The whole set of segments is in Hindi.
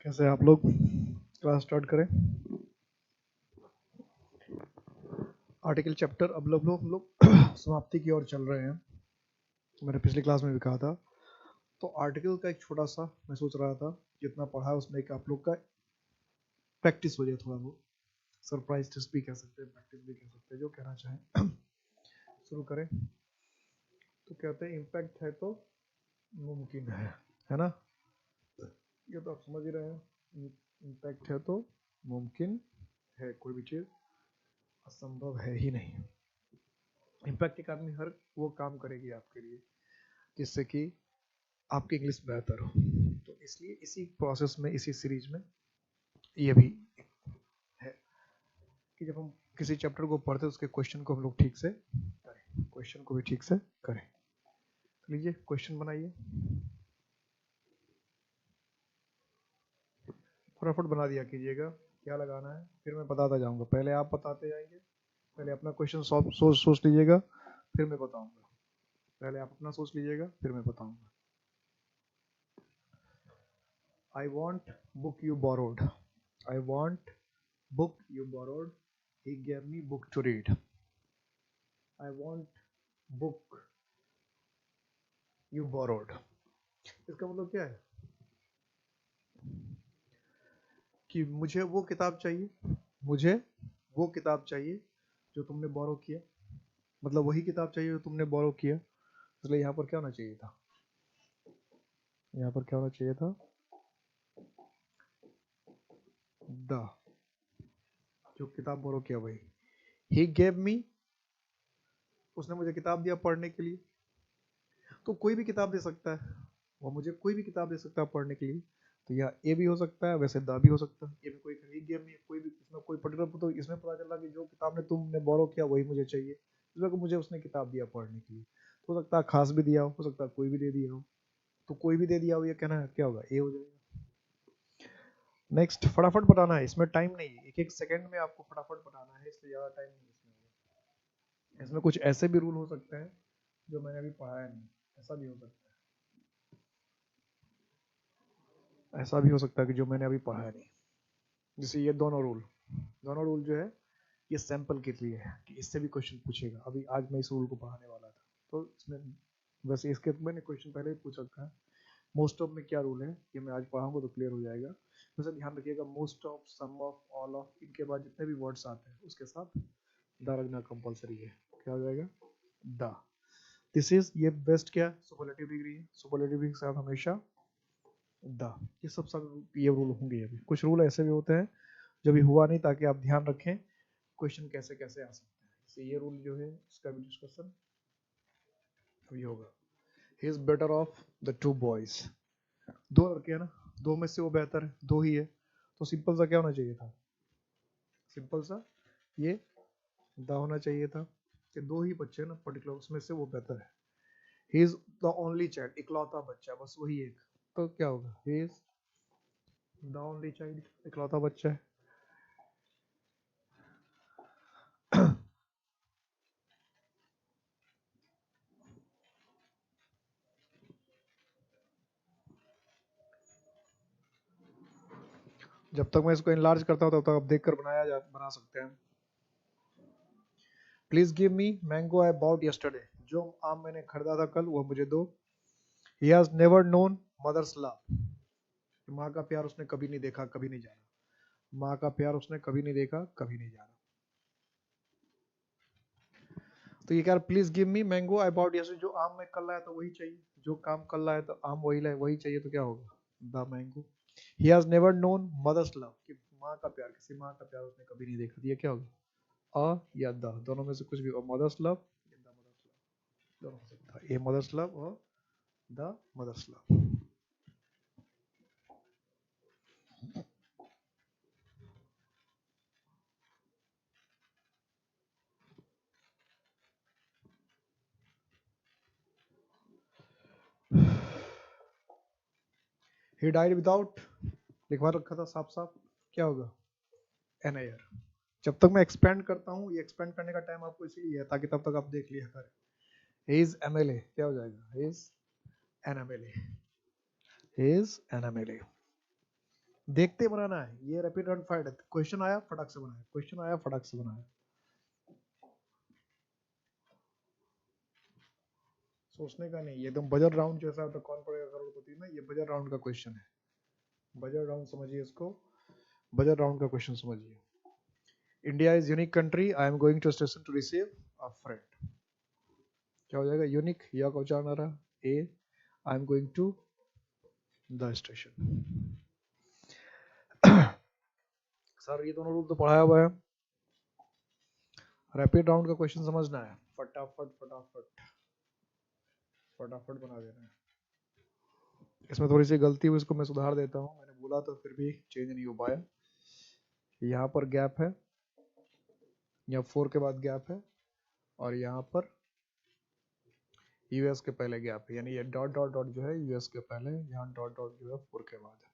कैसे हैं आप लोग? क्लास स्टार्ट करें। आर्टिकल चैप्टर अब हम लोग समाप्ति की ओर चल रहे हैं। मैंने पिछली क्लास में भी कहा था। तो आर्टिकल का एक छोटा सा मैं सोच रहा था जितना पढ़ा है उसमें एक आप लोग का प्रैक्टिस हो जाए, थोड़ा बहुत सरप्राइज टेस्ट भी कह सकते हैं, प्रैक्टिस भी कह सकते हैं, जो कहना चाहें। शुरू करें। तो कहते हैं इम्पैक्ट है तो मुमकिन है ना? ये तो आप समझ ही रहे हैं। इम्पैक्ट है तो मुमकिन है, कोई भी चीज़ असंभव है ही नहीं। इम्पैक्ट एक आदमी हर वो काम करेगी आपके लिए जिससे कि आपकी इंग्लिश बेहतर हो। तो इसलिए इसी प्रोसेस में, इसी सीरीज में ये भी है कि जब हम किसी चैप्टर को पढ़ते हैं उसके क्वेश्चन को हम लोग ठीक से करें, क्वेश्चन को भी ठीक से करें। तो लीजिए क्वेश्चन बनाइए, फटाफट बना दिया कीजिएगा। क्या लगाना है फिर मैं बताता जाऊंगा, पहले आप बताते जाएंगे। पहले अपना क्वेश्चन सोच लीजिएगा, फिर मैं बताऊंगा। पहले आप अपना सोच लीजिएगा, फिर मैं बताऊंगा। I want book you borrowed. I want book you borrowed. He gave me book to read. I want book you borrowed. इसका मतलब क्या है कि मुझे वो किताब चाहिए, मुझे वो किताब चाहिए जो तुमने बोरो किया। मतलब वही किताब चाहिए जो तुमने बोरो किया। इसलिए यहाँ पर क्या होना चाहिए था? यहाँ पर क्या होना चाहिए था? द, जो किताब बोरो किया वही। He gave me, उसने मुझे किताब दिया पढ़ने के लिए। तो कोई भी किताब दे सकता है, वो मुझे कोई भी किताब दे सकता है पढ़ने के लिए। तो या ए भी हो सकता है, वैसे दा भी हो सकता है। ये भी कोई गेम में कोई भी, इसमें कोई पर्टिकुलर, तो इसमें पता चला कि जो किताब ने तुमने बोरो किया वही मुझे चाहिए, इसमें मुझे उसने किताब दिया पढ़ने के लिए। तो हो सकता है खास भी दिया हो सकता है कोई भी दे दिया हो। तो कोई भी दे दिया हो, ये कहना है क्या होगा? ए हो जाएगा। नेक्स्ट, फटाफट बताना है, इसमें टाइम नहीं है, एक एक सेकंड में आपको फटाफट बताना है, इससे ज्यादा टाइम नहीं इसमें। इसमें कुछ ऐसे भी रूल हो सकते हैं जो मैंने अभी पढ़ाया नहीं, ऐसा भी हो सकता है, ऐसा भी हो सकता है कि जो मैंने अभी पढ़ाया नहीं। जैसे ये दोनों रूल जो है ये सैंपल के लिए है कि इससे भी क्वेश्चन पूछेगा। अभी आज मैं इस रूल को पढ़ाने वाला था, तो इसमें वैसे इसके मैंने क्वेश्चन पहले ही पूछ रखा है। मोस्ट ऑफ में क्या रूल है ये मैं आज पढ़ाऊंगा तो क्लियर हो जाएगा। वैसे ध्यान रखिएगा, most of, some of, all of, इनके बाद जितने भी वर्ड्स आते हैं उसके साथ द रखना कंपलसरी है। क्या हो जाएगा? द। दिस इज, ये बेस्ट क्या है? सुपरलेटिव डिग्री है, सुपरलेटिव डिग्री के साथ हमेशा द। ये सब ये रूल होंगे। अभी कुछ रूल ऐसे भी होते हैं जो भी हुआ नहीं, ताकि आप ध्यान रखें क्वेश्चन कैसे कैसे आ सकते हैं। तो ये रूल जो है इसका भी डिस्कशन अभी होगा। He is better of the two boys. दो लड़के हैं ना, दो में से वो बेहतर है, दो ही है। तो सिंपल सा क्या होना चाहिए था? सिंपल सा ये द होना चाहिए था कि दो ही बच्चे हैं ना पर्टिकुलर, उसमें से वो बेहतर है। He is the only child, इकलौता बच्चा, बस वही एक। तो क्या होगा? He is the only child, इकलौता बच्चा है। जब तक मैं इसको इनलार्ज करता हूँ तब तक आप देखकर बना सकते हैं। Please give me mango I bought yesterday. जो आम मैंने खरीदा था कल वो मुझे दो। He has never known mother's love. माँ का प्यार उसने कभी नहीं देखा, कभी नहीं जाना। माँ का प्यार उसने कभी नहीं देखा, कभी नहीं जाना। तो ये क्या? Please give me mango I bought yesterday, जो आम मैं कल लाया था वही चाहिए, जो काम कल लाया तो आम वही चाहिए। तो क्या होगा? The mango. He has never known mother's love, कि माँ का प्यार, किसी माँ का प्यार उसने कभी नहीं देखा। ये क्या होगा? अ या द, दोनों में से कुछ भी। और मदर्स लव या द मदर्स लव, दोनों हो सकता है। ये मदर्स लव और the mother's love. He died without, लिखवा रखा था साफ साफ, क्या होगा? An heir. जब तक मैं एक्सपेंड करता हूँ, ये एक्सपेंड करने का टाइम आपको इसीलिए है ताकि तब तक आप देख लिया करें। ही इज एमएलए, क्या हो जाएगा? He is an MLA, he is an MLA. देखते बनाना है, ये रैपिड रन फाइट है, क्वेश्चन आया फटाक से बनाया, क्वेश्चन आया फटाक से बनाया, सोचने का नहीं। ये तुम बजट राउंड जैसा होता कौन पड़ेगा करोड़पति में, ये बजट राउंड का क्वेश्चन है, बजट राउंड समझिए इसको, बजट राउंड का क्वेश्चन समझिए। India is unique country, I am going to station to receive a friend, क्या हो जाएगा, यूनिक, या का उच्चारण आ रहा, a, I am going to the station. Sir ये दोनों रूल तो पढ़ाया हुआ है, रैपिड राउंड का क्वेश्चन समझना है, फटाफट फटाफट फटाफट बना देना है। इसमें थोड़ी सी गलती हुई, इसको मैं सुधार देता हूँ, मैंने बोला तो फिर भी चेंज नहीं हो पाया। यहाँ पर गैप है, यहाँ 4 के बाद गैप है, और यहाँ पर यूएस के पहले गैप है, यानी ये डॉट डॉट डॉट जो है यूएस के पहले, यहाँ डॉट डॉट जो है 4 के बाद है।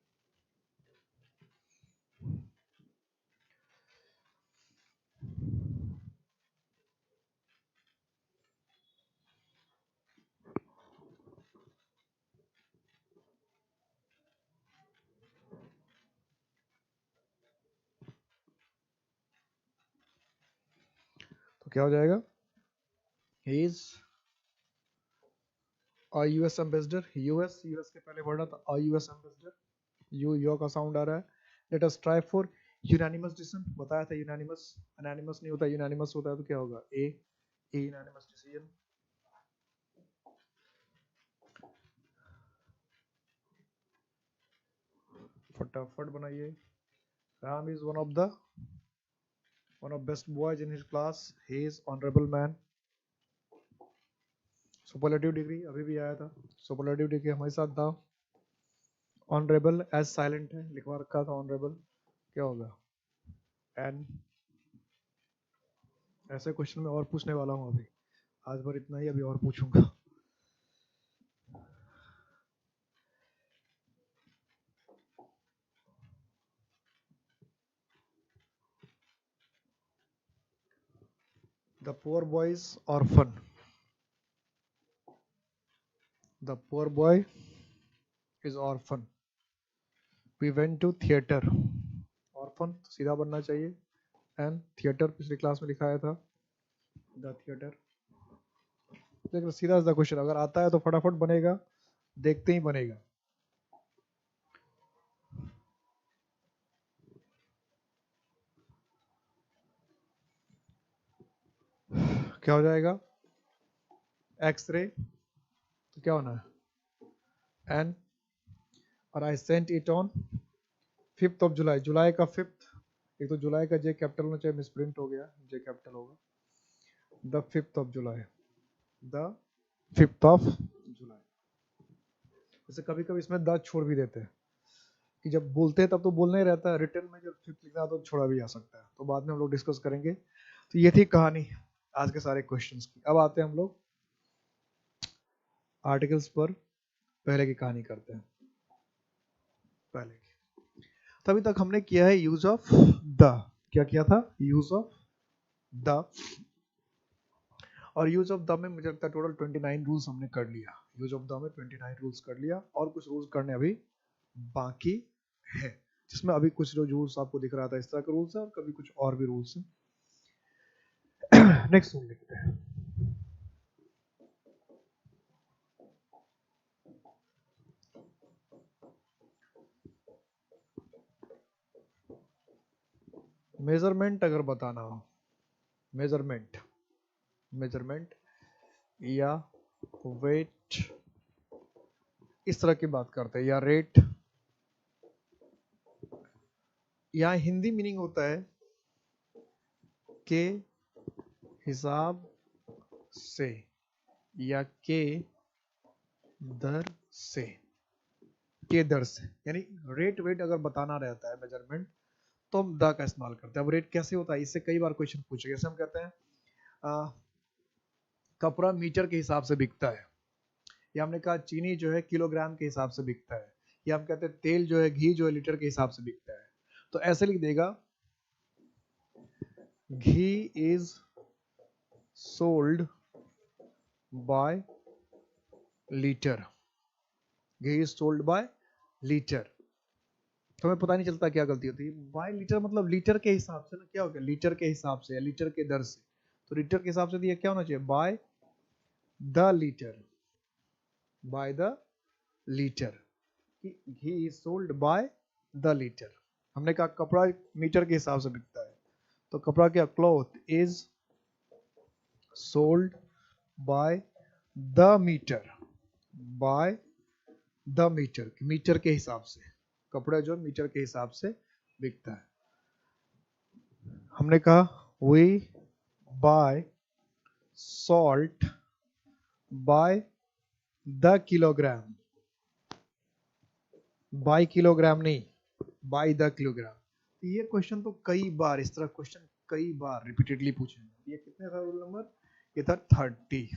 तो क्या हो जाएगा, he is a US ambassador, US US के पहले बढ़ा था अ यूएस एम्बेसडर, यू का साउंड आ रहा है। Let us try for unanimous decision, बताया था यूनानिमस, अनैनिमस नहीं होता, यूनानिमस होता है, तो क्या होगा, ए यूनानिमस डिसीजन। फटाफट बनाइए। Ram is one of best boys in his class, he is honorable man। Superlative degree अभी भी आया था, सुपरलेटिव डिग्री हमारे साथ था। ऑनरेबल एज साइलेंट है, लिखवा रखा था ऑनरेबल, क्या होगा, एन। ऐसे क्वेश्चन में और पूछने वाला हूँ अभी, आज भर इतना ही, अभी और पूछूंगा। The poor boys orphan, the poor boy is orphan, we went to theatre, orphan सीधा बनना चाहिए, एंड थिएटर पिछली क्लास में लिखाया था, द थिएटर। देखो सीधा सा क्वेश्चन, अगर आता है तो फटाफट बनेगा, देखते ही बनेगा। क्या हो जाएगा, एक्सरे, तो क्या होना है, एन, और I sent it on 5th of जुलाई, जुलाई का 5th, एक तो जुलाई का जे कैपिटल होना चाहिए, मिसप्रिंट हो गया, जे कैपिटल होगा, the 5th of July, the 5th of जुलाई। जैसे कभी कभी इसमें द छोड़ भी देते हैं, कि जब बोलते हैं तब तो बोलना ही रहता है, रिटर्न में जब 5th लिखना तो छोड़ा भी जा सकता है, तो बाद में हम लोग डिस्कस करेंगे। तो ये थी कहानी आज के सारे क्वेश्चंस की। अब आते हैं हम लोग आर्टिकल्स पर, पहले की कहानी करते हैं, पहले की। तभी तक हमने किया है यूज ऑफ द, क्या किया था, यूज ऑफ द, और यूज ऑफ द में मुझे लगता है टोटल 29 रूल्स हमने कर लिया, यूज ऑफ द में 29 रूल्स कर लिया, और कुछ रूल्स करने अभी बाकी है, जिसमें अभी कुछ जो रूल्स आपको दिख रहा था इस तरह के रूल्स है, और कभी कुछ और भी रूल्स है। नेक्स्ट रूल लिखते हैं, मेजरमेंट अगर बताना हो, मेजरमेंट, मेजरमेंट या वेट, इस तरह की बात करते हैं, या रेट, या हिंदी मीनिंग होता है के हिसाब से, या के दर से, के दर से, यानी रेट वेट अगर बताना रहता है मेजरमेंट, तो हम द का इस्तेमाल करते हैं। अब रेट कैसे होता है, इससे कई बार क्वेश्चन पूछे, जैसे हम कहते हैं कपड़ा मीटर के हिसाब से बिकता है, या हमने कहा चीनी जो है किलोग्राम के हिसाब से बिकता है, या हम कहते हैं तेल जो है, घी जो है लीटर के हिसाब से बिकता है, तो ऐसे लिख देगा, ghee is sold by litre, ghee is sold by litre. तो हमें पता नहीं चलता क्या गलती होती है। बाय लीटर मतलब लीटर के हिसाब से ना, क्या हो गया, लीटर के हिसाब से या लीटर के दर से। तो लीटर के हिसाब से दिया क्या होना चाहिए, by the litre, by the litre, he is sold by the litre. हमने कहा कपड़ा मीटर के हिसाब से बिकता है, तो कपड़ा क्या, cloth is sold by the metre, by the metre, metre के हिसाब से, कपड़ा जो मीटर के हिसाब से बिकता है। हमने कहा we buy salt by the kilogram, by kilogram नहीं, बाय द किलोग्राम। ये क्वेश्चन तो कई बार, इस तरह क्वेश्चन कई बार रिपीटेडली पूछे। ये कितने था रूल नंबर, ये था 30,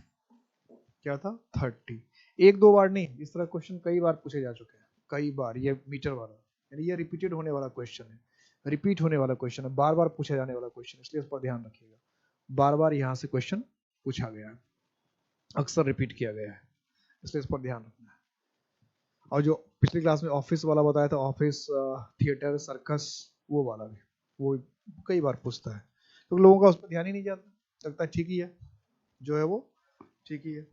क्या था 30। एक दो बार नहीं, इस तरह क्वेश्चन कई बार पूछे जा चुके हैं, कई बार। ये मीटर वाला यानी ये रिपीटेड होने वाला क्वेश्चन है, रिपीट होने वाला क्वेश्चन है, बार बार पूछा जाने वाला क्वेश्चन, इसलिए इस पर ध्यान रखिएगा। बार बार यहाँ से क्वेश्चन पूछा गया है, अक्सर रिपीट किया गया है, इसलिए इस पर ध्यान रखना है। और जो पिछली क्लास में ऑफिस वाला बताया था, ऑफिस, थिएटर, सर्कस, वो वाला भी, वो कई बार पूछता है, तो लोगों का उस पर ध्यान ही नहीं जाता, लगता है ठीक ही है, जो है वो ठीक ही है।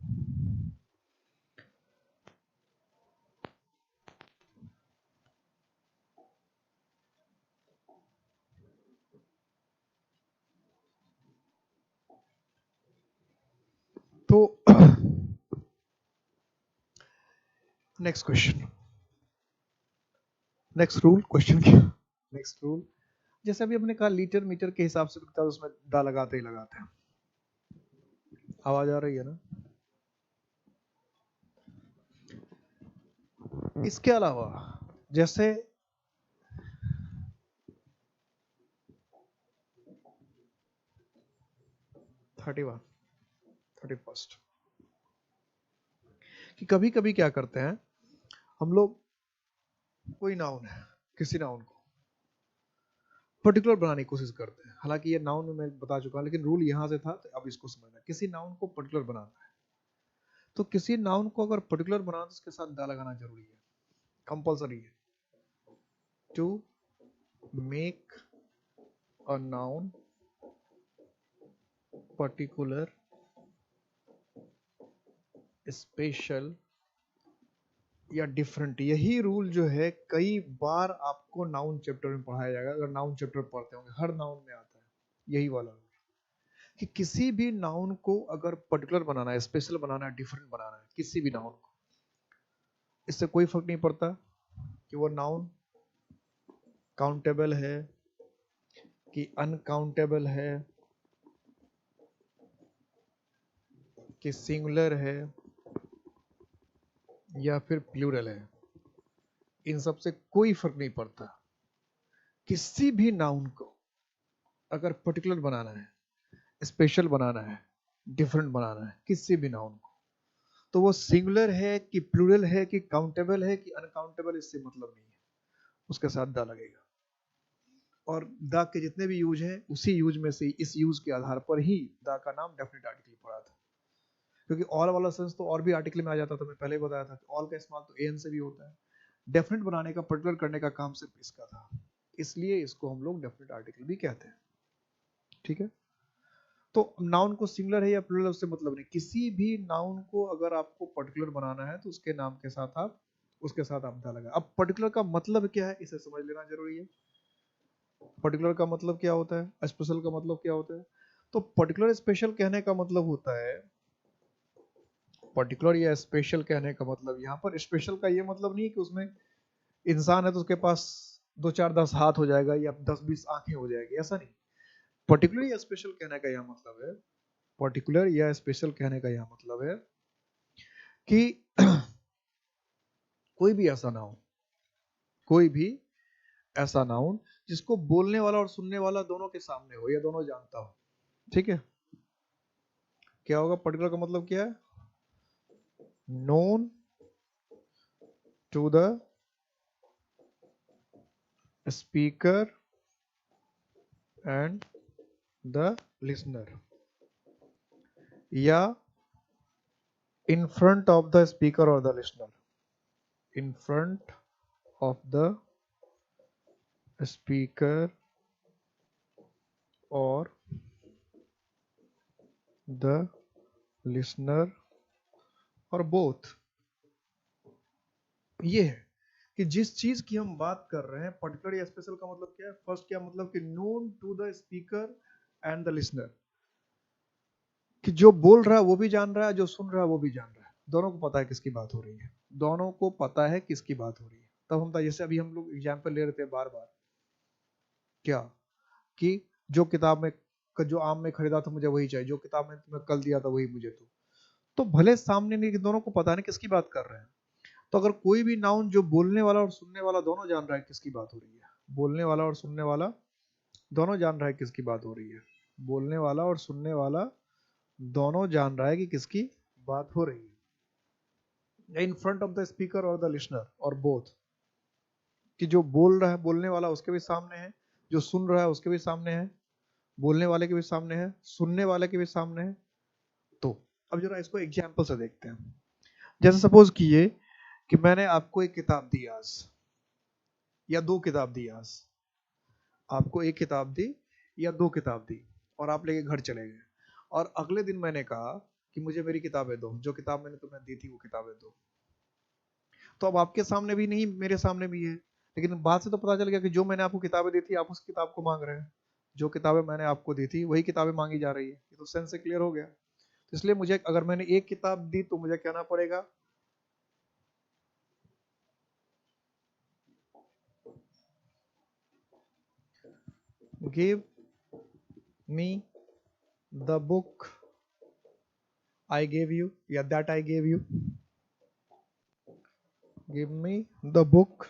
तो next question, next rule, question क्या, नेक्स्ट रूल। जैसे अभी हमने कहा लीटर मीटर के हिसाब से बिकता है, उसमें दा लगाते ही लगाते हैं। आवाज आ रही है ना। इसके अलावा जैसे थर्टी वन, 31, कि कभी कभी क्या करते हैं हम लोग, कोई नाउन है, किसी नाउन को पर्टिकुलर बनाने की कोशिश करते हैं। हालांकि ये नाउन में मैं बता चुका हूं, लेकिन रूल यहां से था, तो अब इसको समझना। किसी नाउन को पर्टिकुलर बनाना है, तो किसी नाउन को अगर पर्टिकुलर बनाना, तो उसके साथ दा लगाना जरूरी है, कंपल्सरी है। To make a noun particular, special या डिफरेंट, यही रूल जो है कई बार आपको नाउन चैप्टर में पढ़ाया जाएगा। अगर नाउन चैप्टर पढ़ते होंगे, हर नाउन में आता है यही वाला रूल, कि किसी भी नाउन को अगर पर्टिकुलर बनाना है, स्पेशल बनाना है, डिफरेंट बनाना है, किसी भी नाउन को, इससे कोई फर्क नहीं पड़ता कि वो नाउन काउंटेबल है कि अनकाउंटेबल है, कि सिंगुलर है या फिर प्लूरल है, इन सब से कोई फर्क नहीं पड़ता। किसी भी नाउन को अगर पर्टिकुलर बनाना है, स्पेशल बनाना है, डिफरेंट बनाना है, किसी भी नाउन को, तो वो सिंगुलर है कि प्लूरल है कि काउंटेबल है कि अनकाउंटेबल, इससे मतलब नहीं है, उसके साथ दा लगेगा। और दा के जितने भी यूज हैं, उसी यूज में से, इस यूज के आधार पर ही दा का नाम डेफिनेट आर्टिकल पड़ा था। क्योंकि ऑल वाला सेंस तो और भी आर्टिकल में आ जाता था, मैं पहले बताया था कि ऑल का इस्तेमाल तो एन से भी होता है। डेफिनेट बनाने का, पर्टिकुलर करने का काम सिर्फ इसका था, इसलिए इसको हम लोग डेफिनेट आर्टिकल भी कहते हैं। ठीक है, तो नाउन को सिंगुलर है या प्लूरल उससे मतलब नहीं, किसी भी नाउन को अगर आपको पर्टिकुलर बनाना है, तो उसके नाम के साथ आप, उसके साथ आप दा लगा। अब पर्टिकुलर का मतलब क्या है, इसे समझ लेना जरूरी है। पर्टिकुलर का मतलब क्या होता है, स्पेशल का मतलब क्या होता है। तो पर्टिकुलर स्पेशल कहने का मतलब होता है, पर्टिकुलर या स्पेशल कहने का मतलब, यहाँ पर स्पेशल का ये मतलब नहीं है कि उसमें इंसान है तो उसके पास 2 4 10 हाथ हो जाएगा या 10 20 आंखें हो जाएगी, ऐसा नहीं। पर्टिकुलर या स्पेशल कहने का यह मतलब है, पर्टिकुलर या स्पेशल कहने का यह मतलब है कि कोई भी ऐसा नाउन, कोई भी ऐसा नाउन जिसको बोलने वाला और सुनने वाला दोनों के सामने हो या दोनों जानता हो। ठीक है, क्या होगा, पर्टिकुलर का मतलब क्या है, known to the speaker and the listener, या in front of the speaker or the listener, in front of the speaker और द लिसनर और बोथ। ये है कि जिस चीज की हम बात कर रहे हैं, पर्टिकुलर या स्पेशल का मतलब क्या है? फर्स्ट क्या मतलब कि known to the speaker and the listener, कि जो बोल रहा है वो भी जान रहा है, जो सुन रहा है वो भी जान रहा है, दोनों को पता है किसकी बात हो रही है, दोनों को पता है किसकी बात हो रही है। तब हम जैसे अभी हम लोग एग्जाम्पल ले रहे थे बार बार, क्या कि जो किताब में जो आम में खरीदा था मुझे वही चाहिए, जो किताब में तुम्हें कल दिया था वही मुझे दो। तो भले सामने नहीं, दोनों को पता नहीं किसकी बात कर रहे हैं। तो अगर कोई भी नाउन जो बोलने वाला और सुनने वाला दोनों जान रहा है किसकी बात हो रही है, बोलने वाला और सुनने वाला दोनों जान रहा है किसकी बात हो रही है, बोलने वाला और सुनने वाला दोनों जान रहा है कि किसकी बात हो रही है, in front of the speaker और द लिसनर और बोथ, कि जो बोल रहा है बोलने वाला उसके भी सामने है, जो सुन रहा है उसके भी सामने है, बोलने वाले के भी सामने है, सुनने वाले के भी सामने है। तो अब जरा इसको एग्जाम्पल से देखते हैं। जैसे सपोज कीजिए कि मैंने आपको एक किताब दी आज, या दो किताब दी आज, आपको एक किताब दी या दो किताब दी, और आप लेके घर चले गए, और अगले दिन मैंने कहा कि मुझे मेरी किताबें दो, जो किताब मैंने तुम्हें दी थी वो किताबें दो। तो अब आपके सामने भी नहीं, मेरे सामने भी है, लेकिन बात से तो पता चल गया कि जो मैंने आपको किताबें दी थी आप उस किताब को मांग रहे हैं, जो किताबें मैंने आपको दी थी वही किताबें मांगी जा रही है। ये तो सेंस से क्लियर हो गया। तो इसलिए मुझे, अगर मैंने एक किताब दी तो मुझे कहना पड़ेगा give me the book I gave you, या that I gave you. Give me the book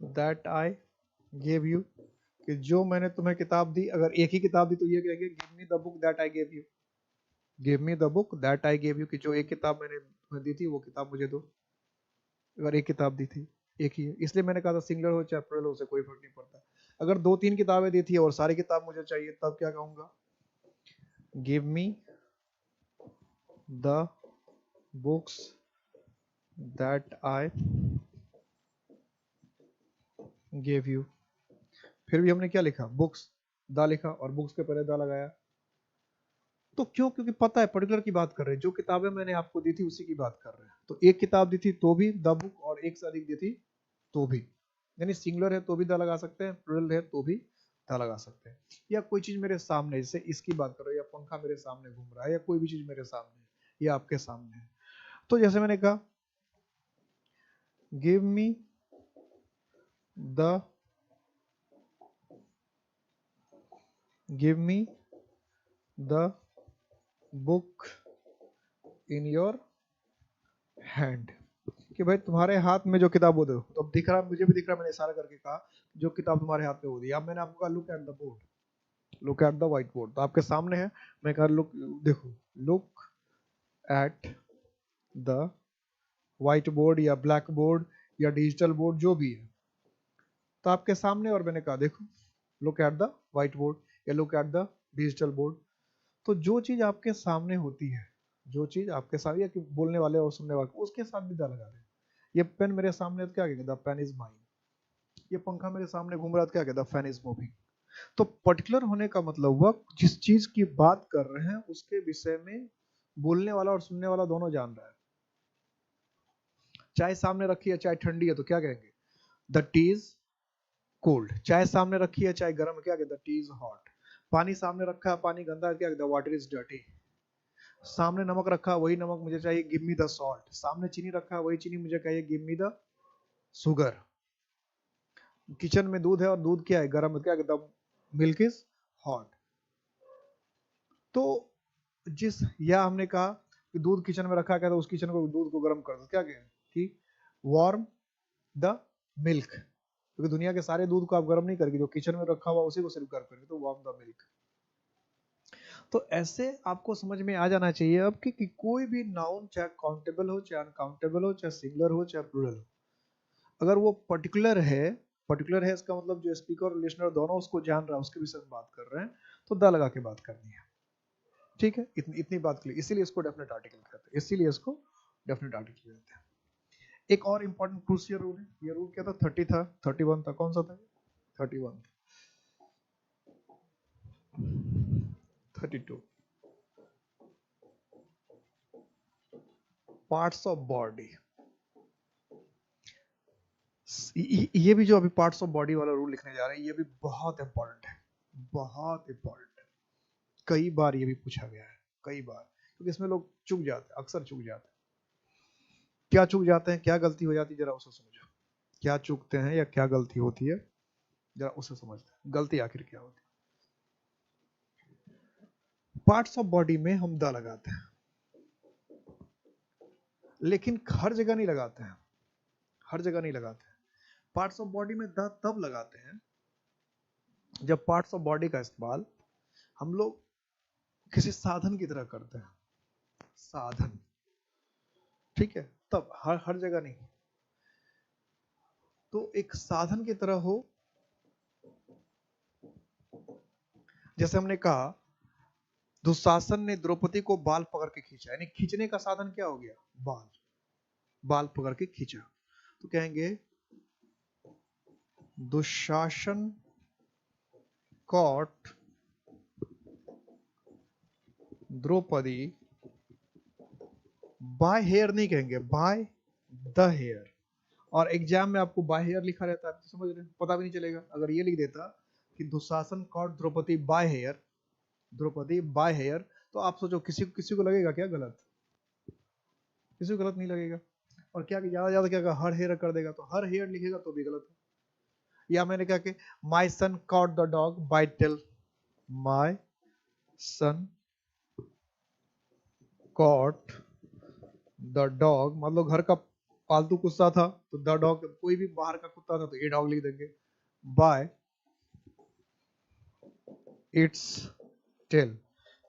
that I gave you, कि जो मैंने तुम्हें किताब दी, अगर एक ही किताब दी तो ये कहेंगे give me the book that I gave you, give me the book that I gave you, कि जो एक किताब मैंने तुम्हें दी थी वो किताब मुझे दो। अगर एक किताब दी थी, एक ही है, इसलिए मैंने कहा था सिंगुलर हो चाहे प्लुरल हो उसे कोई फर्क नहीं पड़ता। अगर दो तीन किताबें दी थी और सारी किताब मुझे चाहिए, तब क्या कहूंगा? Give me the books that I gave you. फिर भी हमने क्या लिखा? बुक्स, द लिखा और बुक्स के पहले द लगाया। तो क्यों? क्योंकि पता है पर्टिकुलर की बात कर रहे हैं, जो किताबें मैंने आपको दी थी उसी की बात कर रहे हैं। तो एक किताब दी थी तो भी द बुक, और एक से अधिक दी थी तो भी, यानी सिंगुलर है तो भी द लगा सकते हैं, प्लुरल है तो भी द लगा सकते हैं। या कोई चीज मेरे सामने, जैसे इसकी बात करो, या पंखा मेरे सामने घूम रहा है, या कोई भी चीज मेरे सामने है या आपके सामने है, तो जैसे मैंने कहा give me the give me the book in your hand, कि भाई तुम्हारे हाथ में जो किताब वो दो। तो अब दिख रहा, मुझे भी दिख रहा, मैंने इशारा करके कहा जो किताब तुम्हारे हाथ में वो दी। अब मैंने आपको कहा look at the board, look at the white board, तो आपके सामने है। मैं कहा लुक, देखो, look at the white board या ब्लैक बोर्ड या डिजिटल बोर्ड जो भी है, तो आपके सामने, और मैंने कहा देखो look at the white board या look at the digital board. तो जो चीज आपके सामने होती है, जो चीज आपके सामने, या बोलने वाले और सुनने वाले, उसके साथ भी दा लगा दें। ये पेन मेरे सामने, तो क्या कहेंगे? The pen is mine. ये पंखा मेरे सामने घूम रहा है, तो क्या कहता है? Fan is moving. तो पर्टिकुलर होने का मतलब हुआ जिस चीज की बात कर रहे हैं उसके विषय में बोलने वाला और सुनने वाला दोनों जान रहा है। चाय सामने रखी है, चाय ठंडी है, तो क्या कहेंगे? The T is cold. चाय सामने रखी है, चाय गर्म है, क्या कहते हैं? T is hot. पानी सामने रखा है, पानी गंदा है, क्या कहते हैं? Water is dirty. सामने नमक रखा है, वही नमक मुझे चाहिए, गिव मी द सॉल्ट। सामने चीनी रखा है, वही चीनी मुझे चाहिए, give me the sugar. Kitchen में दूध है और दूध क्या है? गर्म है, क्या कहता है? Milk is hot. तो जिस, या हमने कहा कि दूध किचन में रखा है, तो उस किचन को, दूध को गर्म कर दो, क्या कहें? कि वार्म द मिल्क। क्योंकि दुनिया के सारे दूध को आप गर्म नहीं करेंगे, जो किचन में रखा हुआ उसी को सिर्फ गर्म करेंगे, तो वार्म द मिल्क। तो ऐसे आपको समझ में आ जाना चाहिए अब कि कोई भी नाउन, चाहे काउंटेबल हो चाहे अनकाउंटेबल हो, चाहे सिंगुलर हो चाहे प्लुरल हो, अगर वो पर्टिकुलर है, पर्टिकुलर है इसका मतलब जो स्पीकर और लिसनर दोनों उसको जान रहा है, उसके विषय में बात कर रहे हैं, तो द लगा के बात करनी है। ठीक है, इतनी इतनी बात के लिए, इसीलिए इसको डेफिनेट आर्टिकल कहते हैं, इसीलिए इसको डेफिनेट आर्टिकल कहते हैं। एक और इंपॉर्टेंट क्रूशियल रूल है, ये रूल क्या था, 30 था, 31 था, कौन सा था, 31, 32, पार्ट्स ऑफ बॉडी। ये भी जो अभी पार्ट्स ऑफ बॉडी वाला रूल लिखने जा रहे हैं, ये भी बहुत इंपॉर्टेंट है, बहुत इंपॉर्टेंट है। कई बार ये भी पूछा गया है, कई बार, क्योंकि इसमें लोग चूक जाते हैं, अक्सर चूक जाते हैं। क्या चूक जाते हैं, क्या गलती हो जाती है, जरा उसे समझो। क्या चूकते हैं या क्या गलती होती है, जरा उसे समझते हैं, गलती आखिर क्या होती है। पार्ट्स ऑफ बॉडी में हम द लगाते हैं, लेकिन हर जगह नहीं लगाते हैं, हर जगह नहीं लगाते हैं। पार्ट्स ऑफ बॉडी में द तब लगाते हैं जब पार्ट्स ऑफ बॉडी का इस्तेमाल हम लोग किसी साधन की तरह करते हैं, साधन, ठीक है, तब हर जगह नहीं। तो एक साधन की तरह हो, जैसे हमने कहा दुशासन ने द्रौपदी को बाल पकड़ के खींचा, यानी खींचने का साधन क्या हो गया, बाल, बाल पकड़ के खींचा। तो कहेंगे Dushasan caught Draupadi by hair, नहीं कहेंगे बाय द हेयर। और एग्जाम में आपको बाय हेयर लिखा रहता है, तो समझ रहे, पता भी नहीं चलेगा। अगर ये लिख देता कि Dushasan caught Draupadi by hair, Draupadi by hair, तो आप सोचो किसी को लगेगा क्या गलत, किसी को गलत नहीं लगेगा। और क्या ज्यादा क्या हर हेयर कर देगा, तो हर हेयर लिखेगा तो भी गलत है। या मैंने कहा कि my son caught the dog by tail, my son caught the dog, मतलब घर का पालतू कुत्ता था, तो द डॉग, कोई भी बाहर का कुत्ता था तो ये डॉग लिख देंगे, बाय इट्स टेल,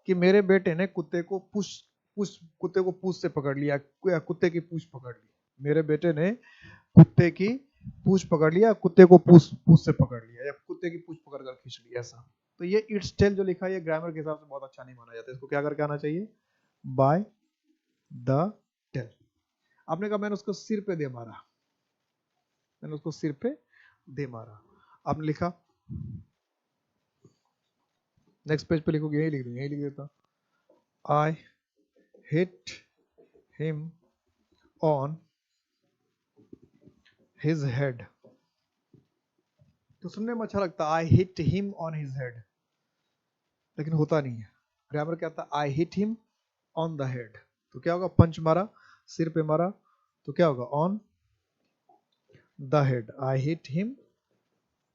कि मेरे बेटे ने कुत्ते को कुत्ते को पूंछ से पकड़ लिया, कुत्ते की पूंछ पकड़ ली, मेरे बेटे ने कुत्ते की पूंछ पकड़ लिया, कुत्ते को पूंछ से पकड़ लिया, या कुत्ते की पूंछ पकड़ कर खींच लिया, ऐसा। तो ये इट्स टेल जो लिखा है, ये ग्रामर के हिसाब से बहुत अच्छा नहीं माना जाता, इसको क्या करके आना चाहिए, बाय द टेल। आपने कहा मैंने उसको सिर पे दे मारा, मैंने उसको सिर पे दे मारा, आपने लिखा, नेक्स्ट पेज पे लिखोगे, यही लिख दूंगा, यही लिख देता, I hit him on his head. तो सुनने में अच्छा लगता है, I hit him on his head, लेकिन होता नहीं है। ग्रामर क्या था, I hit him on the head, तो क्या होगा, पंच मारा, सिर पे मारा, तो क्या होगा, on the head, I hit him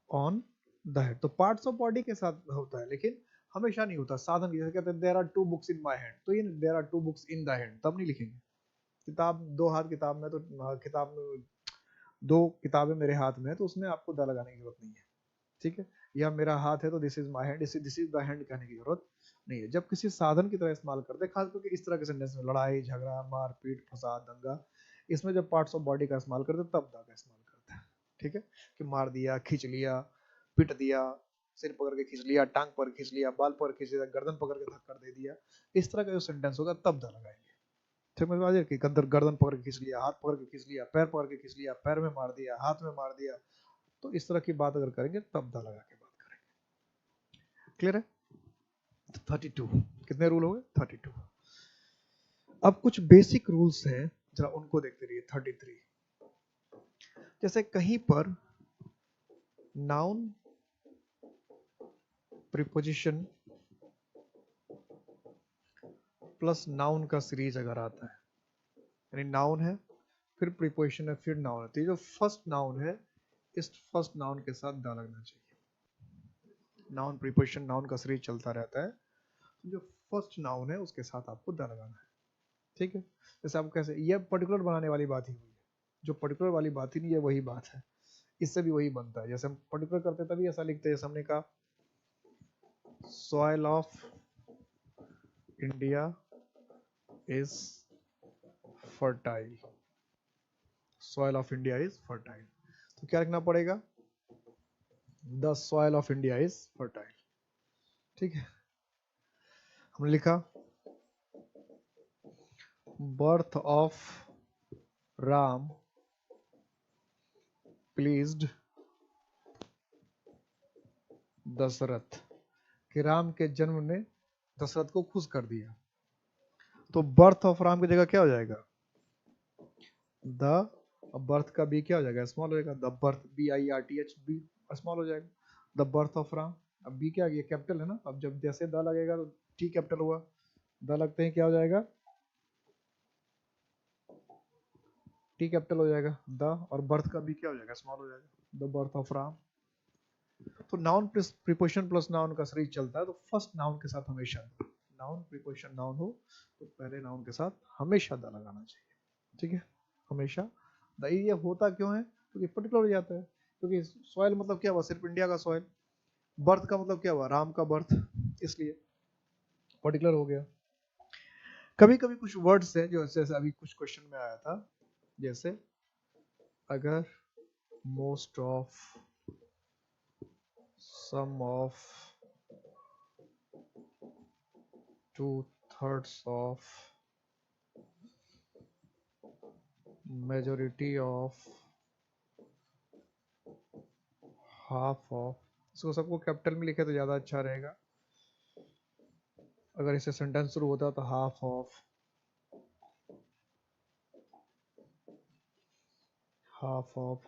on the head. तो पार्ट्स ऑफ बॉडी के साथ होता है, लेकिन हमेशा नहीं होता, साधन जैसे कहते हैं there are 2 books in my hand, तो ये there are 2 books in the hand तब नहीं लिखेंगे। किताब, 2 हाथ किताब में, तो किताब में 2 किताबें मेरे हाथ में है, तो उसमें आपको द लगाने की जरूरत नहीं है, ठीक है। या मेरा हाथ है तो this is my hand, this is the hand कहने की जरूरत नहीं है। जब किसी साधन की तरह इस्तेमाल करते हैं, खास करके इस तरह के सेंटेंस में, लड़ाई झगड़ा मारपीट फसाद दंगा, इसमें जब पार्ट्स ऑफ बॉडी का इस्तेमाल करते हैं तब द का इस्तेमाल करते हैं, ठीक है। कि मार दिया, खींच लिया, पिट दिया, सिर पकड़ के खींच लिया, टांग पर खींच लिया, बाल पर खींच लिया, गर्दन पकड़ के धक्कर दे दिया, इस तरह का जो सेंटेंस होगा तब द लगाएंगे। समझ में आ जाए कि गर्दन पकड़ के खींच लिया, हाथ पकड़ के खींच लिया, पैर पकड़ के खींच लिया, पैर में मार दिया, हाथ में मार दिया, तो इस तरह की बात अगर करेंगे तब द लगा के बात करेंगे। क्लियर है। 32 कितने रूल हो गए, 32। अब कुछ बेसिक रूल्स हैं, जरा उनको देखते रहिए। 33, जैसे कहीं पर नाउन प्रीपोजिशन प्लस नाउन का सीरीज अगर आता है, यानी नाउन है फिर प्रीपोजिशन है फिर नाउन है, तो ये जो फर्स्ट नाउन है, इस फर्स्ट नाउन के साथ द लगना चाहिए। नाउन प्रीपोजिशन नाउन का सीरीज चलता रहता है, तो जो फर्स्ट नाउन है उसके साथ आपको द लगाना है, ठीक है। जैसे आप कैसे, ये पर्टिकुलर बनाने वाली बात ही हुई है, जो पर्टिकुलर वाली बात ही नहीं है वही बात है, इससे भी वही बनता है। जैसे हम पर्टिकुलर करते तभी ऐसा लिखते हैं, जैसे हमने कहा soil of India is fertile, soil of India is fertile, तो क्या लिखना पड़ेगा, the soil of India is fertile, ठीक है। हमने लिखा birth of Ram pleased Dasharath, कि राम के जन्म ने दशरथ को खुश कर दिया। तो बर्थ ऑफ राम की जगह क्या हो जाएगा, द, बर्थ का बी क्या हो जाएगा, स्मॉल हो जाएगा, the birth, BIRTH, B small हो जाएगा, द बर्थ ऑफ राम। अब बी क्या आ गया, कैपिटल है ना, अब जब जैसे द लगेगा तो टी कैपिटल हुआ, द लगते ही क्या हो जाएगा, टी कैपिटल हो जाएगा द, और बर्थ का बी क्या हो जाएगा, स्मॉल हो जाएगा, द बर्थ ऑफ राम। तो noun plus preposition plus noun का सीरीज चलता है, तो फर्स्ट नाउन के साथ हमेशा, नाउन प्रीपोजिशन नाउन हो तो पहले नाउन के साथ हमेशा द लगाना चाहिए, ठीक है, हमेशा द। ये होता क्यों है, क्योंकि पर्टिकुलर हो जाता है, क्योंकि सॉइल मतलब क्या हुआ, सिर्फ इंडिया का सॉइल, बर्थ का मतलब क्या हुआ, राम का बर्थ, इसलिए पर्टिकुलर हो गया। कभी कभी कुछ वर्ड्स हैं जो जैसे अभी कुछ क्वेश्चन में आया था, जैसे अगर most of, some of, 2/3 of, majority of, half of, इसको सबको कैपिटल में लिखे तो ज्यादा अच्छा रहेगा। अगर इससे सेंटेंस शुरू होता तो half of, half of,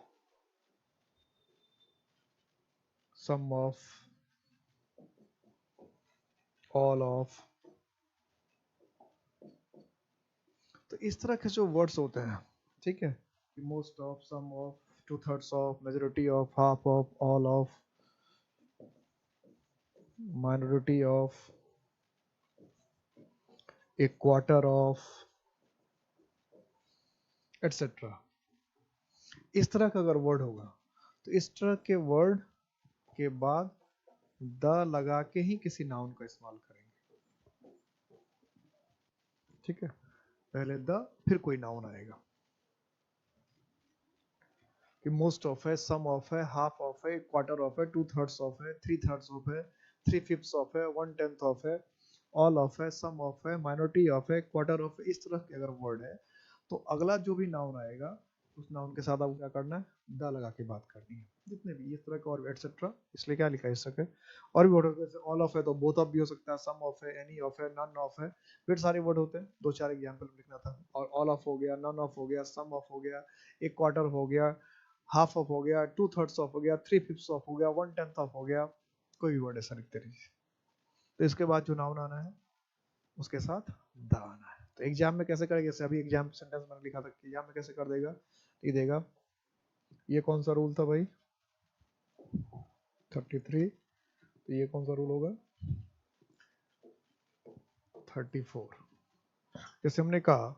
some of, all of, तो इस तरह के जो वर्ड्स होते हैं, ठीक है, most of, some of, 2/3 of, majority of, half of, all of, minority of, a quarter of, etcetera. इस तरह का अगर वर्ड होगा तो इस तरह के वर्ड के बाद द लगा के ही किसी नाउन का इस्तेमाल करेंगे, ठीक है, पहले द फिर कोई नाउन आएगा, कि मोस्ट ऑफ है, सम ऑफ है, हाफ ऑफ है, क्वार्टर ऑफ है, 2/3 ऑफ है, 3/3 ऑफ है, 3/5 ऑफ है, 1/10 ऑफ है, ऑल ऑफ है, सम ऑफ है, माइनॉरिटी ऑफ है, क्वार्टर ऑफ है। इस तरह के अगर वर्ड है तो अगला जो भी नाउन आएगा उस नाउन के साथ आपको क्या करना है, द लगा के बात करनी है, जितने भी इस तरह के और एटसेट्रा, इसलिए क्या लिखा है इस तरह के। और भी वर्ड होते हैं, जैसे ऑल ऑफ है तो बोथ ऑफ भी हो सकता है, सम ऑफ है, एनी ऑफ है, नन ऑफ है, फिर सारे वर्ड होते हैं, 2-4 एग्जाम्पल लिखना था, और ऑल ऑफ हो गया, नन ऑफ हो गया, सम ऑफ हो गया, एक क्वार्टर हो गया, हाफ ऑफ हो गया, 2/3 ऑफ हो गया, 3/5 ऑफ हो गया, 1/10 ऑफ हो गया, कोई भी वर्ड ऐसा लिखते रहिए। तो इसके बाद जो नाउन आना है उसके साथ द आना है। तो एग्जाम में कैसे करेंगे, जैसे अभी एग्जाम सेंटेंस मैंने लिखा था, एग्जाम में कैसे कर देगा, ये देगा, ये कौन सा रूल था भाई, 33, तो ये कौन सा रूल होगा, 34। जैसे हमने कहा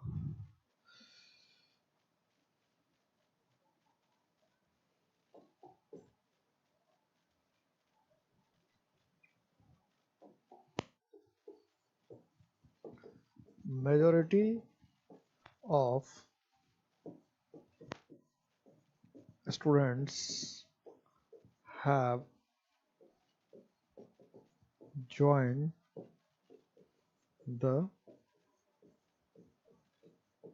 majority of students have joined the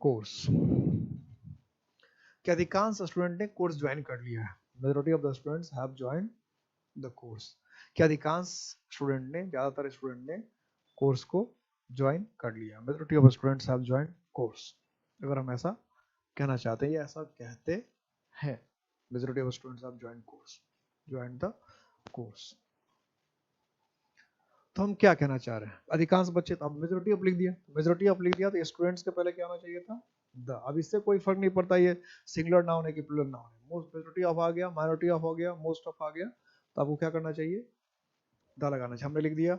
course, कि अधिकांश स्टूडेंट ने कोर्स ज्वाइन कर लिया है, majority of the students have joined the course, कि अधिकांश स्टूडेंट ने, ज्यादातर स्टूडेंट ने कोर्स को ज्वाइन कर लिया, majority of students have joined course. अगर हम ऐसा कहना चाहते हैं या ऐसा कहते हैं, majority of students have joined course, joined the course, तो हम क्या कहना चाह रहे हैं, अधिकांश बच्चे, तो अब मेजॉरिटी ऑफ लिख दिया, मेजॉरिटी ऑफ लिख दिया तो स्टूडेंट्स के पहले क्या होना चाहिए था, द। अब इससे कोई फर्क नहीं पड़ता ये सिंगुलर नाउन है कि प्लूरल नाउन है, मोस्ट, मेजॉरिटी ऑफ आ गया, माइनॉरिटी ऑफ हो गया, मोस्ट ऑफ आ गया, तो आपको क्या करना चाहिए, द लगाना चाहिए। हमने लिख दिया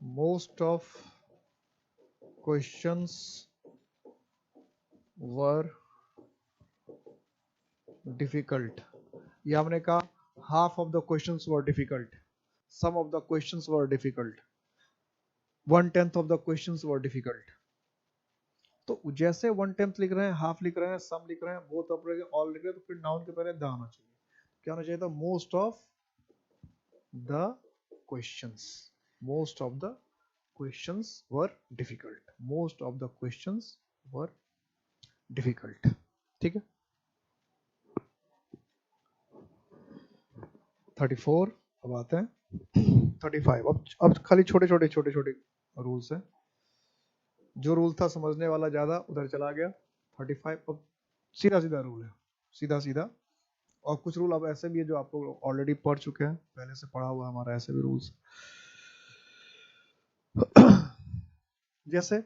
most of questions were difficult, या हमने कहा half of the questions were difficult, some of the questions were difficult, 1/10 of the questions were difficult। तो जैसे 1/10 लिख रहे हैं, हाफ लिख रहे हैं, सम लिख रहे हैं, बोथ ऑफ लिख रहे हैं, ऑल लिख रहे हैं, तो फिर नाउन के पहले द आना चाहिए। क्या होना चाहिए था, most of the questions, most of the questions were difficult, most of the questions were difficult. ठीक है। 34। अब आते हैं 35। अब खाली छोटे छोटे रूल्स हैं। जो रूल था समझने वाला ज्यादा उधर चला गया। 35 अब सीधा सीधा रूल है, सीधा सीधा। और कुछ रूल अब ऐसे भी है जो आप लोग ऑलरेडी पढ़ चुके हैं, पहले से पढ़ा हुआ हमारा ऐसे भी रूल्स। जैसे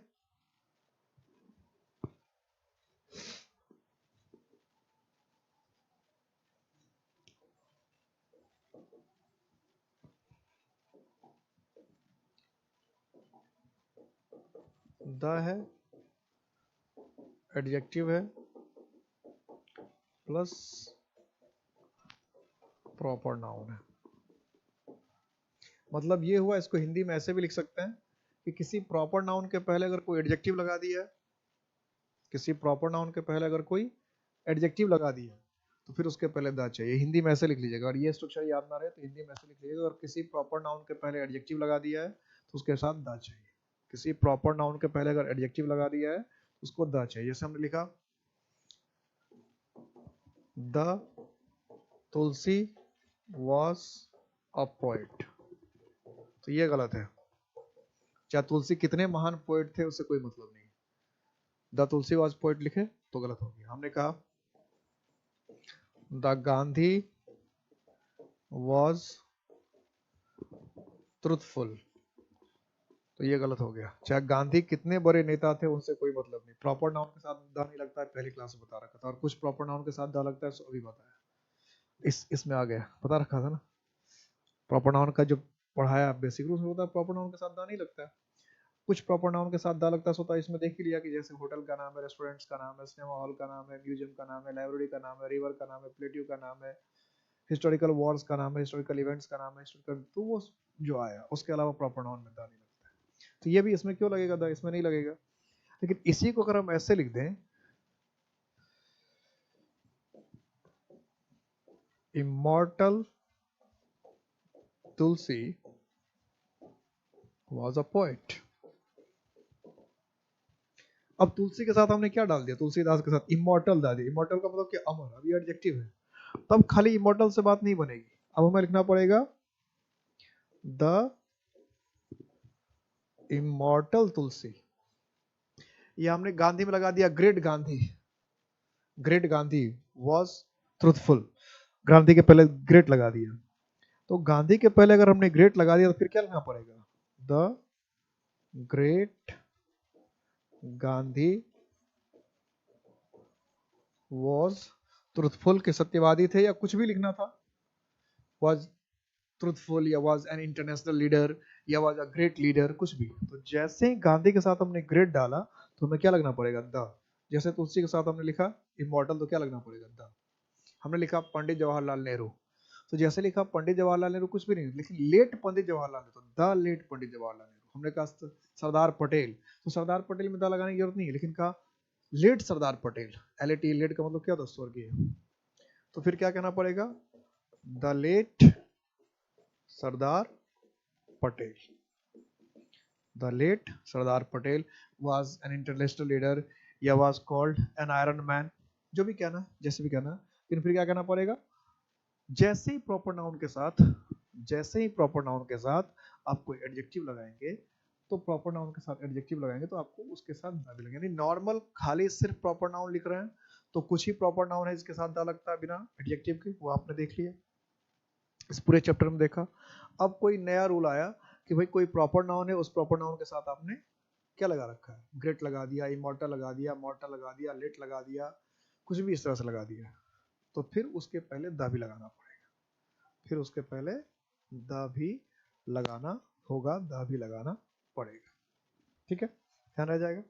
द है, एडजेक्टिव है, प्लस प्रॉपर नाउन है। मतलब ये हुआ, इसको हिंदी में ऐसे भी लिख सकते हैं कि किसी प्रॉपर नाउन के पहले अगर कोई एडजेक्टिव लगा दिया है, किसी प्रॉपर नाउन के पहले अगर कोई एडजेक्टिव लगा दिया तो फिर उसके पहले द चाहिए। हिंदी में ऐसे लिख लीजिएगा, और ये स्ट्रक्चर याद ना रहे तो हिंदी में ऐसे लिख लीजिएगा, और किसी प्रॉपर नाउन के पहले एडजेक्टिव लगा दिया है तो उसके साथ द चाहिए। किसी प्रॉपर नाउन के पहले अगर एडजेक्टिव लगा दिया है तो उसको द चाहिए। जैसे हमने लिखा the Tulsi was a poet, तो ये गलत है। चाहे तुलसी कितने महान पोएट थे उससे कोई मतलब नहीं। द तुलसी वॉज पोएट लिखे तो गलत हो गया। हमने कहा द गांधी वॉज ट्रुथफुल, तो ये गलत हो गया। चाहे गांधी कितने बड़े नेता थे उनसे कोई मतलब नहीं। प्रॉपर नाउन के साथ द नहीं लगता है, पहली क्लास में बता रखा था। और कुछ प्रॉपर नाउन के साथ द लगता है, सो अभी बताया। इसमें आ गया, बता रखा था ना। प्रॉपर नाउन का जो पढ़ाया बेसिक रूल्स होता है, प्रॉपर नाउन के साथ द नहीं लगता है। कुछ प्रॉपर नाउन के साथ द लगता है, होता है इसमें देख ही लिया कि जैसे होटल का नाम है, रेस्टोरेंट्स का नाम है, सिनेमा हॉल का नाम है, म्यूजियम का नाम है, लाइब्रेरी का नाम है, रिवर का नाम है, प्लेट्यू का नाम है, हिस्टोरिकल वॉर्स का नाम है, हिस्टोरिकल इवेंट्स का नाम है, हिस्टोरिकल, तो वो जो आया उसके अलावा प्रॉपर नाउन में द नहीं लगता है। तो ये भी इसमें क्यों लगेगा द, इसमें नहीं लगेगा। लेकिन इसी को अगर हम ऐसे लिख दें, immortal Tulsi was a poet. अब तुलसी के साथ हमने क्या डाल दिया, तुलसीदास के साथ इमॉर्टल डाल दिया। इमॉर्टल का मतलब क्या, अमर। अब ये एडजेक्टिव है, तब खाली इमॉर्टल से बात नहीं बनेगी। अब हमें लिखना पड़ेगा द इमॉर्टल तुलसी। ये हमने गांधी में लगा दिया, great Gandhi. Great Gandhi was truthful, Gandhi के पहले ग्रेट लगा दिया। तो गांधी के पहले अगर हमने ग्रेट लगा दिया तो फिर क्या लिखना पड़ेगा, the great Gandhi was truthful के सत्यवादी थे, या कुछ भी लिखना था, वॉज ट्रूथफुल या वॉज एन इंटरनेशनल लीडर या वॉज अ ग्रेट लीडर, कुछ भी। तो जैसे ही गांधी के साथ हमने ग्रेट डाला तो हमें क्या लगना पड़ेगा, द। जैसे तुलसी के साथ हमने लिखा इमॉर्टल, तो क्या लगना पड़ेगा, द। हमने लिखा पंडित जवाहरलाल नेहरू, तो जैसे लिखा पंडित जवाहरलाल नेहरू कुछ भी नहीं, लेकिन late Pandit Jawaharlal Nehru, the late Pandit Jawaharlal Nehru. हमने कहा सरदार पटेल, तो सरदार पटेल में द लगाने की जरूरत नहीं है, लेकिन कहा late Sardar Patel, LAT, late का मतलब क्या होता है, स्वर्गीय। तो फिर क्या कहना पड़ेगा, the late Sardar Patel. The late Sardar Patel was an international leader या was called an iron man, जो भी कहना, जैसे भी कहना। लेकिन फिर क्या कहना पड़ेगा, जैसे ही प्रॉपर नाउन के साथ, जैसे ही प्रॉपर नाउन के साथ आप कोई एडजेक्टिव लगाएंगे, तो प्रॉपर नाउन के साथ एडजेक्टिव लगाएंगे तो आपको उसके साथ द भी लगेगा। यानी नॉर्मल खाली सिर्फ प्रॉपर नाउन लिख रहे हैं तो कुछ ही प्रॉपर नाउन है जिसके साथ द लगता है बिना एडजेक्टिव के, वो आपने देख लिया, इस पूरे चैप्टर में देखा। अब कोई नया रूल आया कि भाई कोई प्रॉपर नाउन है, उस प्रॉपर नाउन के साथ आपने क्या लगा रखा है, ग्रेट लगा दिया, इमॉर्टल लगा दिया, मॉर्टल लगा दिया, लेट लगा दिया, कुछ भी इस तरह से लगा दिया, तो फिर उसके पहले द भी लगाना पड़ेगा। फिर उसके पहले द भी लगाना होगा, द भी लगाना पड़ेगा। ठीक है, ध्यान रह जाएगा।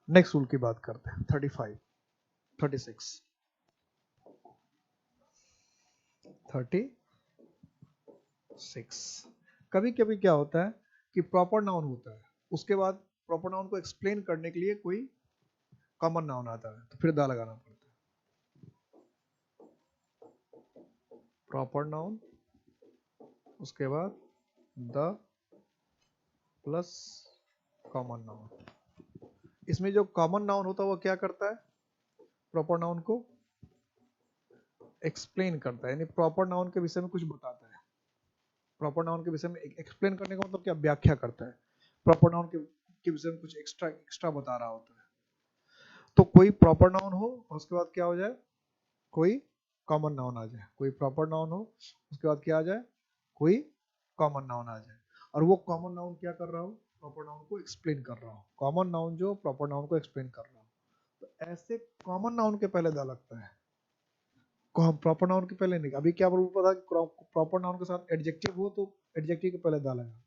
नेक्स्ट रूल की बात करते हैं, 35, 36, 36। कभी कभी क्या होता है कि प्रॉपर नाउन होता है, उसके बाद प्रॉपर नाउन को एक्सप्लेन करने के लिए कोई कॉमन नाउन आता है, तो फिर द लगाना पड़ता है। प्रॉपर नाउन, उसके बाद द प्लस कॉमन नाउन। इसमें जो कॉमन नाउन होता है वो क्या करता है, प्रॉपर नाउन को एक्सप्लेन करता है, यानी प्रॉपर नाउन के विषय में कुछ बताता है। प्रॉपर नाउन के विषय में एक्सप्लेन करने का मतलब क्या, व्याख्या करता है। प्रॉपर नाउन के विषय में कुछ एक्स्ट्रा एक्स्ट्रा बता रहा होता है। तो कोई प्रॉपर नाउन हो और उसके बाद क्या हो जाए, कोई कॉमन नाउन आ जाए। कोई प्रॉपर नाउन हो उसके बाद क्या आ जाए, कोई कॉमन नाउन आ जाए। और वो कॉमन नाउन क्या कर रहा हो, प्रॉपर नाउन को एक्सप्लेन कर रहा हो। कॉमन नाउन जो प्रॉपर नाउन को एक्सप्लेन कर रहा हो, तो ऐसे कॉमन नाउन के पहले दा लगता है, प्रॉपर नाउन के पहले नहीं। अभी क्या रूल पता, प्रॉपर नाउन के साथ एडजेक्टिव हो तो एडजेक्टिव के पहले दा लगा।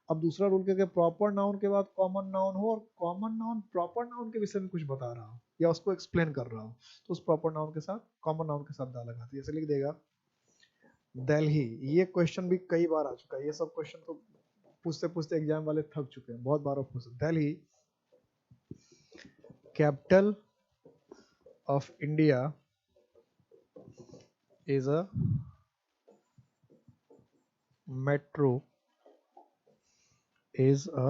अब दूसरा रूल क्या, प्रॉपर नाउन के बाद कॉमन नाउन हो और कॉमन नाउन प्रॉपर नाउन के विषय में कुछ बता रहा हो या उसको एक्सप्लेन कर रहा हो, तो उस प्रॉपर नाउन के साथ कॉमन नाउन के साथ दा लगा। तो जैसे लिख देगा दिल्ली। ये क्वेश्चन भी कई बार आ चुका है, ये सब क्वेश्चन तो पूछते पूछते एग्जाम वाले थक चुके हैं, बहुत बार पूछते। Delhi capital of India is a metro is a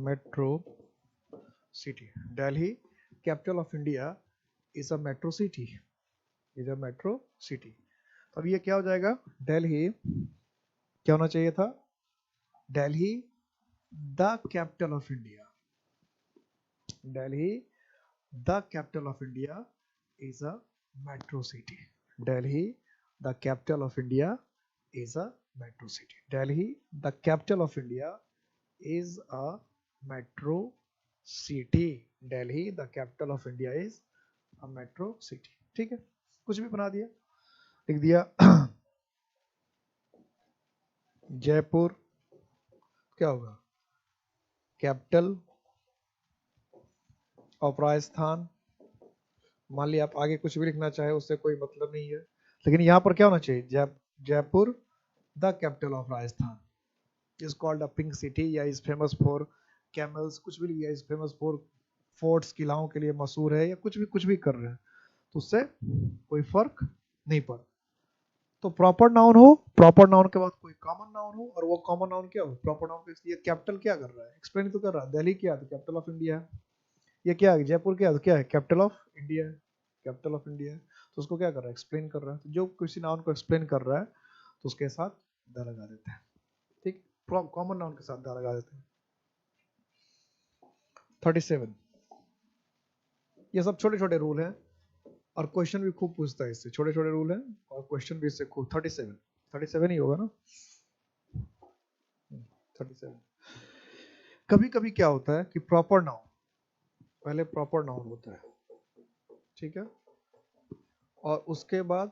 metro city. Delhi capital of India is a metro city, is a metro city. अब ये क्या हो जाएगा, दिल्ली क्या होना चाहिए था, Delhi the capital of India. Delhi the capital of India is a metro city. Delhi the capital of India is a metro city. Delhi the capital of India is a metro city. Delhi the capital of India is a metro city. ठीक है, कुछ भी बना दिया, लिख दिया जयपुर क्या होगा, कैपिटल ऑफ राजस्थान। मान लिया आप आगे कुछ भी लिखना चाहे उससे कोई मतलब नहीं है, लेकिन यहाँ पर क्या होना चाहिए, Jaipur the capital of Rajasthan is called a pink city या is famous for camels, कुछ भी लिया, is famous for forts, किलाओं के लिए मशहूर है, या कुछ भी कर रहे हैं, तो उससे कोई फर्क नहीं पड़ा। तो प्रॉपर नाउन हो, प्रॉपर नाउन के बाद कोई कॉमन नाउन हो, और वो कॉमन नाउन क्या हो, प्रॉपर नाउन के लिए कैपिटल क्या कर रहा है, एक्सप्लेन तो कर रहा है। दिल्ली क्या है, कैपिटल ऑफ इंडिया है। ये क्या है, जयपुर क्या है, क्या है, कैपिटल ऑफ इंडिया है, कैपिटल ऑफ इंडिया है। तो उसको क्या कर रहा है, एक्सप्लेन कर रहा है। तो जो किसी नाउन को एक्सप्लेन कर रहा है तो उसके साथ द लगा देते हैं, ठीक, कॉमन नाउन के साथ द लगा देते हैं। 37, ये सब छोटे छोटे रूल हैं और क्वेश्चन भी खूब पूछता है इससे, छोटे छोटे रूल हैं और क्वेश्चन भी इससे खूब। 37 ही होगा ना, 37। कभी कभी क्या होता है कि प्रॉपर नाउन, पहले प्रॉपर नाउन होता है, ठीक है, और उसके बाद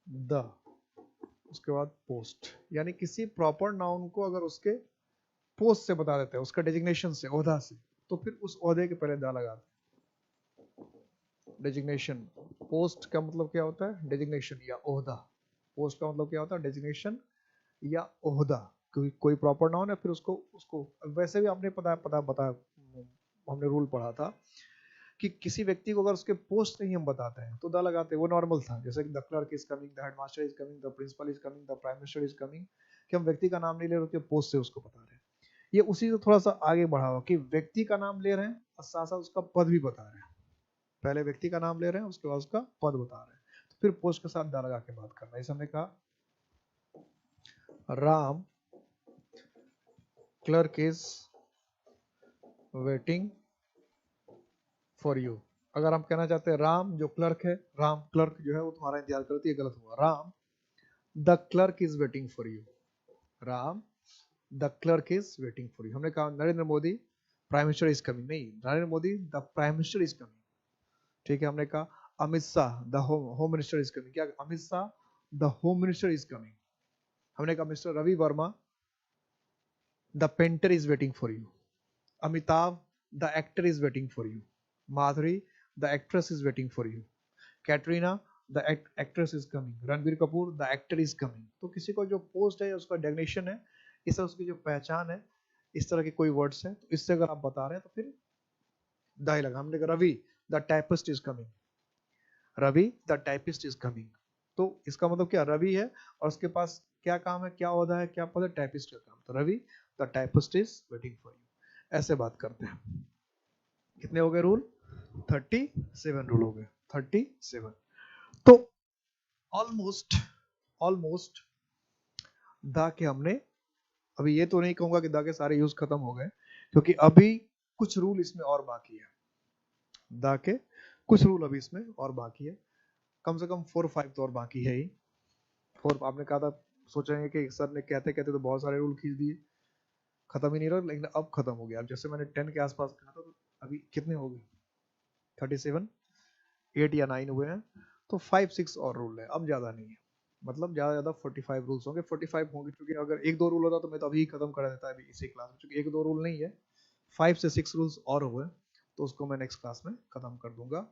द, उसके बाद पोस्ट, यानी किसी प्रॉपर नाउन को अगर उसके पोस्ट से बता देते हैं, उसका डेजिग्नेशन से, ओहदा से, तो फिर उस ओहदे के पहले दा लगाते हैं। डेजिग्नेशन, पोस्ट का मतलब क्या होता है, डेजिग्नेशन या ओहदा। पोस्ट का मतलब क्या होता है, डेजिग्नेशन या ओहदा। कोई प्रॉपर नाउन है, फिर उसको उसको वैसे भी आपने पता हमने रूल पढ़ा था कि किसी व्यक्ति को अगर उसके पोस्ट से ही हम बताते हैं तो दा लगाते हैं, वो नॉर्मल था। जैसे कि the clerk is coming, the headmaster is coming, the principal is coming, the prime minister is coming, कि हम व्यक्ति का नाम नहीं ले रहे, उसके पोस्ट से उसको बता रहे हैं। ये उसी को थोड़ा सा आगे बढ़ा हुआ कि व्यक्ति का नाम ले रहे हैं और साथ साथ उसका पद भी बता रहे हैं। पहले व्यक्ति का नाम ले रहे हैं, उसके बाद उसका पद बता रहे हैं, तो फिर पोस्ट के साथ दा लगा के बात करना है। इसे हमने कहा Ram clerk is waiting for you. अगर हम कहना चाहते हैं राम जो क्लर्क है, राम क्लर्क जो है वो तुम्हारा इंतजार करती है, गलत हुआ। Ram the clerk is waiting for you, Ram the clerk is waiting for you. हमने कहा Narendra Modi prime minister is coming, नहीं, Narendra Modi the prime minister is coming, ठीक है। हमने कहा Amit Shah the home minister is coming, क्या, Amit Shah the home minister is coming. हमने कहा mister Ravi Verma the painter is waiting for you, Amitabh the actor is waiting for you, Madhuri the actress is waiting for you, Katrina the actress is coming, Ranbir Kapoor the actor is coming. तो किसी को जो पोस्ट है, उसका डेफिनेशन है, इस तरह उसकी जो पहचान है, इस तरह के कोई वर्ड्स हैं, तो इससे अगर आप बता रहे हैं तो फिर दाई लगा। हमने कहा Ravi the typist is coming, Ravi the typist is coming, तो इसका मतलब क्या, रवि है और उसके पास क्या काम है, क्या ओहदा है, क्या पद है, टाइपिस्ट का काम, तो Ravi the typist is waiting for you. ऐसे बात करते हैं। कितने हो गए रूल? 37 रूल हो गए, 37। तो ऑलमोस्ट ऑलमोस्ट दा के हमने, अभी ये तो नहीं कहूंगा कि दा के सारे यूज खत्म हो गए, क्योंकि अभी कुछ रूल इसमें और बाकी है। दा के कुछ रूल अभी इसमें और बाकी है, कम से कम 4-5 तो और बाकी है ही। और आपने कहा था, सोचेंगे कि सर ने कहते कहते तो बहुत सारे रूल खींच दिए, खत्म ही नहीं रहा, लेकिन अब खत्म हो गया। अब जैसे मैंने 10 के आसपास कहा था, तो अभी कितने हो गए? 37, 8 या 9 हुए हैं, तो 5-6 और रूल है, अब ज्यादा नहीं है। मतलब ज्यादा 45 रूल्स होंगे, 45 होंगे, क्योंकि अगर 1-2 रूल होता तो मैं तो अभी खत्म कर देता अभी इसी क्लास में, क्योंकि 1-2 रूल नहीं है, 5 से 6 रूल्स और हुए, तो उसको मैं नेक्स्ट क्लास में खत्म कर दूंगा।